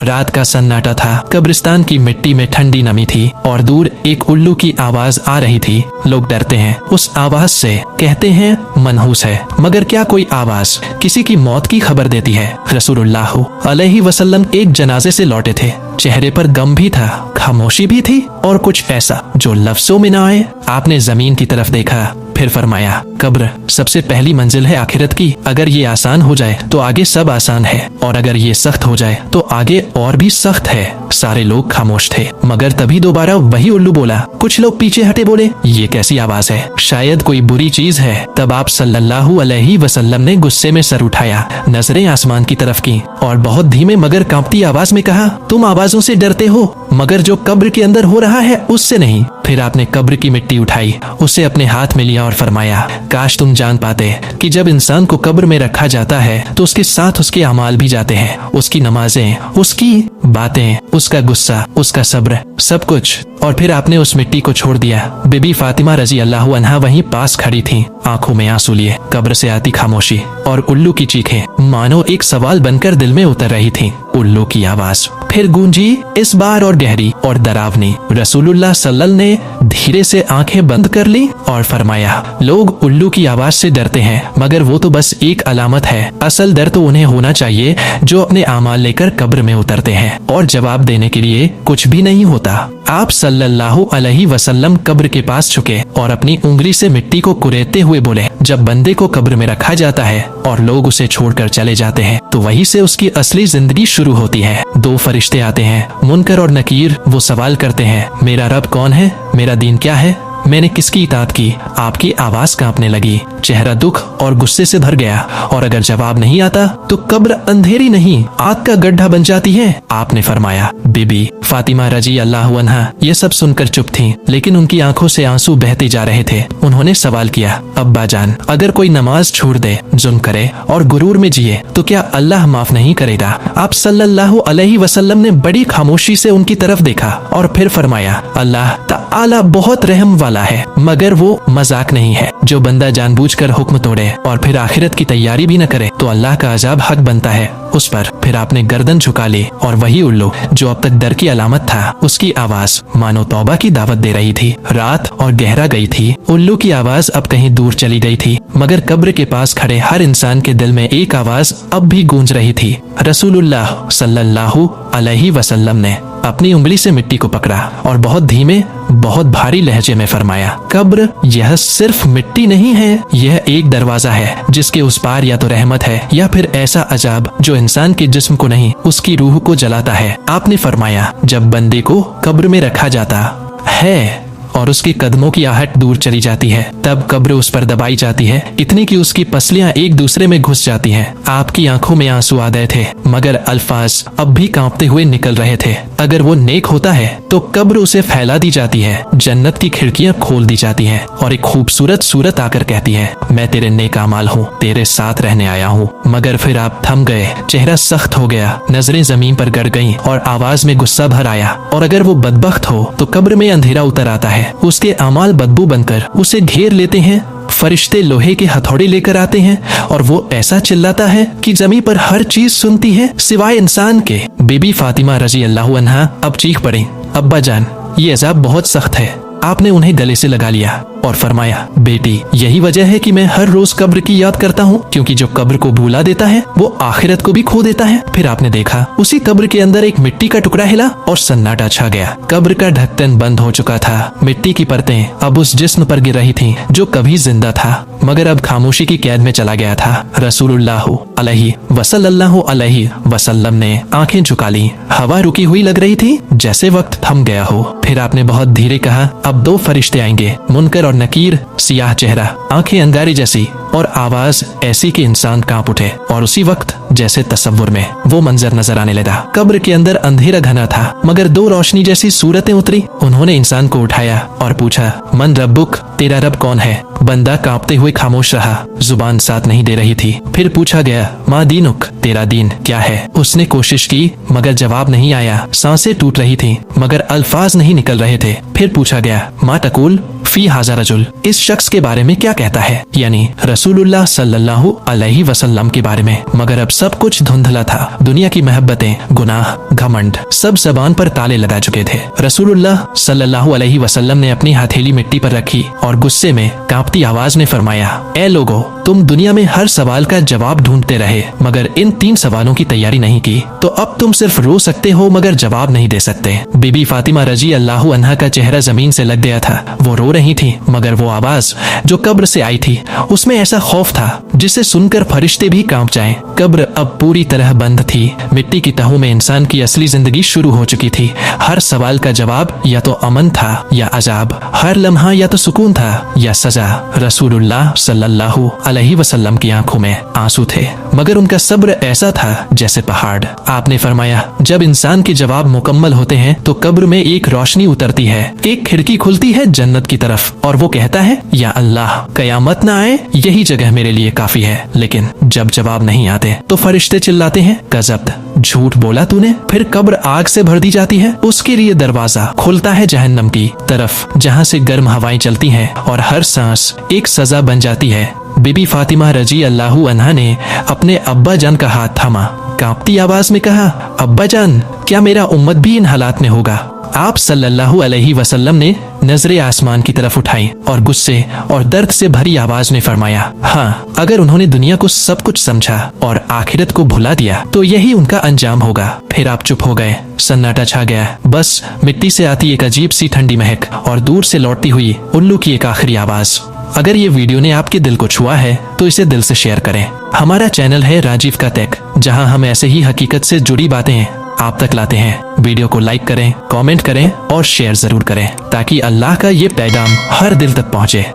रात का सन्नाटा था। कब्रिस्तान की मिट्टी में ठंडी नमी थी और दूर एक उल्लू की आवाज आ रही थी। लोग डरते हैं उस आवाज से, कहते हैं मनहूस है, मगर क्या कोई आवाज किसी की मौत की खबर देती है? रसूलुल्लाह अलैहि वसल्लम एक जनाजे से लौटे थे। चेहरे पर गम भी था, खामोशी भी थी और कुछ ऐसा जो लफ्जों में ना आए। आपने जमीन की तरफ देखा, फिर फरमाया, कब्र सबसे पहली मंजिल है आखिरत की। अगर ये आसान हो जाए तो आगे सब आसान है, और अगर ये सख्त हो जाए तो आगे और भी सख्त है। सारे लोग खामोश थे, मगर तभी दोबारा वही उल्लू बोला। कुछ लोग पीछे हटे, बोले, ये कैसी आवाज है? शायद कोई बुरी चीज है। तब आप सल्लल्लाहु अलैहि वसल्लम ने गुस्से में सर उठाया, नजरें आसमान की तरफ की और बहुत धीमे मगर कांपती आवाज में कहा, तुम आवाजों से डरते हो, मगर जो कब्र के अंदर हो रहा है उससे नहीं। फिर आपने कब्र की मिट्टी उठाई, उसे अपने हाथ में लिया और फरमाया, काश तुम जान पाते कि जब इंसान को कब्र में रखा जाता है तो उसके साथ उसके अमाल भी जाते हैं, उसकी नमाजें, उसकी बातें, उसका गुस्सा, उसका सब्र, सब कुछ। और फिर आपने उस मिट्टी को छोड़ दिया। बीबी फातिमा रजी अल्लाह अन्हा वहीं पास खड़ी थी, आंखों में आंसू लिए। कब्र से आती खामोशी और उल्लू की चीखें मानो एक सवाल बनकर दिल में उतर रही थी। उल्लू की आवाज फिर गूंजी, इस बार और गहरी और डरावनी। रसूलुल्लाह सल्लल्लाहु ने धीरे से आंखें बंद कर ली और फरमाया, लोग उल्लू की आवाज से डरते हैं, मगर वो तो बस एक अलामत है। असल डर तो उन्हें होना चाहिए जो अपने आमाल लेकर कब्र में उतरते हैं और जवाब देने के लिए कुछ भी नहीं होता। आप सल्लल्लाहु अलैहि वसल्लम कब्र के पास झुके और अपनी उंगली से मिट्टी को कुरेदते हुए बोले, जब बंदे को कब्र में रखा जाता है और लोग उसे छोड़कर चले जाते हैं तो वहीं से उसकी असली जिंदगी शुरू होती है। दो फरिश्ते आते हैं, मुनकर और नकीर। वो सवाल करते हैं, मेरा रब कौन है? मेरा दीन क्या है? मैंने किसकी इताअत की? आपकी आवाज कांपने लगी, चेहरा दुख और गुस्से से भर गया। और अगर जवाब नहीं आता तो कब्र अंधेरी नहीं, आग का गड्ढा बन जाती है। आपने फरमाया, बीबी फातिमा रजी अल्लाह अन्हा ये सब सुनकर चुप थीं, लेकिन उनकी आंखों से आंसू बहते जा रहे थे। उन्होंने सवाल किया, अब्बा जान, अगर कोई नमाज छोड़ दे, जुल्म करे और गुरूर में जिए तो क्या अल्लाह माफ नहीं करेगा? आप सल्लल्लाहु अलैहि वसल्लम ने बड़ी खामोशी से उनकी तरफ देखा और फिर फरमाया, अल्लाह ताला बहुत रहम वाला है, मगर वो मजाक नहीं है। जो बंदा जानबूझकर हुक्म तोड़े और फिर आखिरत की तैयारी भी न करे तो अल्लाह का अजाब हक बनता है उस पर। फिर आपने गर्दन झुका ली और वही उल्लू जो अब तक डर की अलामत था, उसकी आवाज मानो तौबा की दावत दे रही थी। रात और गहरा गई थी, उल्लू की आवाज अब कहीं दूर चली गई थी, मगर कब्र के पास खड़े हर इंसान के दिल में एक आवाज अब भी गूंज रही थी। रसूलुल्लाह सल्लल्लाहु अलैहि वसल्लम ने अपनी उंगली से मिट्टी को पकड़ा और बहुत धीमे, बहुत भारी लहजे में फरमाया, कब्र यह सिर्फ मिट्टी नहीं है, यह एक दरवाजा है जिसके उस पार या तो रहमत है या फिर ऐसा अजाब जो इंसान के जिस्म को नहीं उसकी रूह को जलाता है। आपने फरमाया, जब बंदे को कब्र में रखा जाता है और उसके कदमों की आहट दूर चली जाती है, तब कब्र उस पर दबाई जाती है, इतनी कि उसकी पसलियां एक दूसरे में घुस जाती हैं। आपकी आंखों में आंसू आ गए थे, मगर अल्फाज अब भी कांपते हुए निकल रहे थे। अगर वो नेक होता है तो कब्र उसे फैला दी जाती है, जन्नत की खिड़कियां खोल दी जाती हैं और एक खूबसूरत सूरत आकर कहती है, मैं तेरे नेक अमाल हूँ, तेरे साथ रहने आया हूँ। मगर फिर आप थम गए, चेहरा सख्त हो गया, नजरें जमीन पर गड़ गईं और आवाज में गुस्सा भर आया। और अगर वो बदबख्त हो तो कब्र में अंधेरा उतर आता है, उसके अमाल बदबू बनकर उसे घेर लेते हैं। फरिश्ते लोहे के हथौड़े लेकर आते हैं और वो ऐसा चिल्लाता है कि जमीन पर हर चीज सुनती है सिवाय इंसान के। बीबी फातिमा रजी अल्लाह अन्हा अब चीख पड़ी, अब्बा जान, ये अजाब बहुत सख्त है। आपने उन्हें गले से लगा लिया और फरमाया, बेटी यही वजह है कि मैं हर रोज कब्र की याद करता हूँ, क्योंकि जो कब्र को भूला देता है वो आखिरत को भी खो देता है। फिर आपने देखा उसी कब्र के अंदर एक मिट्टी का टुकड़ा हिला और सन्नाटा छा गया। कब्र का ढक्कन बंद हो चुका था, मिट्टी की परतें अब उस जिस्म पर गिर रही थीं जो कभी जिंदा था मगर अब खामोशी की कैद में चला गया था। रसूलुल्लाह सल्लल्लाहु अलैहि वसल्लम ने आंखें झुका ली, हवा रुकी हुई लग रही थी जैसे वक्त थम गया हो। फिर आपने बहुत धीरे कहा, अब दो फरिश्ते आएंगे, मुनकर और नकीर, सियाह चेहरा, आंखें अंगारी जैसी और आवाज ऐसी कि इंसान कांप उठे। और उसी वक्त जैसे तसव्वुर में वो मंजर नजर आने लगा। कब्र के अंदर अंधेरा घना था, मगर दो रोशनी जैसी सूरतें उतरी। उन्होंने इंसान को उठाया और पूछा, मन रब्बुक, तेरा रब कौन है? बंदा कांपते हुए खामोश रहा, जुबान साथ नहीं दे रही थी। फिर पूछा गया, माँ दीनुक, तेरा दीन क्या है? उसने कोशिश की मगर जवाब नहीं आया, सांसें टूट रही थी मगर अल्फाज नहीं निकल रहे थे। फिर पूछा गया, माँ तकुल, फी हाजा रजुल इस शख्स के बारे में क्या कहता है, यानी रसूलुल्लाह सल्लल्लाहु अलैहि वसल्लम के बारे में। मगर अब सब कुछ धुंधला था। दुनिया की मोहब्बतें, गुनाह, घमंड सब जबान पर ताले लगा चुके थे। रसूलुल्लाह सल्लल्लाहु अलैहि वसल्लम ने अपनी हथेली मिट्टी पर रखी और गुस्से में कांपती आवाज में फरमाया, ए लोगो, तुम दुनिया में हर सवाल का जवाब ढूंढते रहे मगर इन 3 सवालों की तैयारी नहीं की, तो अब तुम सिर्फ रो सकते हो मगर जवाब नहीं दे सकते। बीबी फातिमा रजी अल्लाह अन्हा का चेहरा जमीन से लग गया था। वो रो रही थी मगर वो आवाज जो कब्र से आई थी उसमें ऐसा खौफ था जिसे सुनकर फरिश्ते भी कांप जाएं। कब्र अब पूरी तरह बंद थी। मिट्टी की तहों में इंसान की असली जिंदगी शुरू हो चुकी थी। हर सवाल का जवाब या तो अमन था या अजाब, हर लम्हा या तो सुकून था या सजा। रसूलुल्लाह सल्लल्लाहु अलैहि वसल्लम की आंखों में आंसू थे मगर उनका सब्र ऐसा था जैसे पहाड़। आपने फरमाया, जब इंसान के जवाब मुकम्मल होते हैं तो कब्र में एक रोशनी उतरती है, एक खिड़की खुलती है जन्नत की तरफ और वो कहता है, या अल्लाह, कयामत ना आए यही जगह मेरे लिए काफी है। लेकिन जब जवाब नहीं आते तो फरिश्ते चिल्लाते हैं, गजब, झूठ बोला तूने। फिर कब्र आग से भर दी जाती है। उसके लिए दरवाजा खुलता है जहन्नम की तरफ, जहाँ से गर्म हवाएं चलती हैं और हर सांस एक सजा बन जाती है। बीबी फातिमा रजी अल्लाहु अन्हा ने अपने अब्बा जान का हाथ थामा, कांपती आवाज में कहा, अब्बा जान, क्या मेरा उम्मत भी इन हालात में होगा? आप सल्लल्लाहु अलैहि वसल्लम ने नजरें आसमान की तरफ उठाई और गुस्से और दर्द से भरी आवाज में फरमाया, हाँ, अगर उन्होंने दुनिया को सब कुछ समझा और आखिरत को भुला दिया तो यही उनका अंजाम होगा। फिर आप चुप हो गए। सन्नाटा छा गया। बस मिट्टी से आती एक अजीब सी ठंडी महक और दूर से लौटती हुई उल्लू की एक आखिरी आवाज। अगर ये वीडियो ने आपके दिल को छुआ है तो इसे दिल से शेयर करें। हमारा चैनल है राजीव का टेक, जहां हम ऐसे ही हकीकत से जुड़ी बातें आप तक लाते हैं। वीडियो को लाइक करें, कमेंट करें और शेयर जरूर करें ताकि अल्लाह का ये पैगाम हर दिल तक पहुंचे।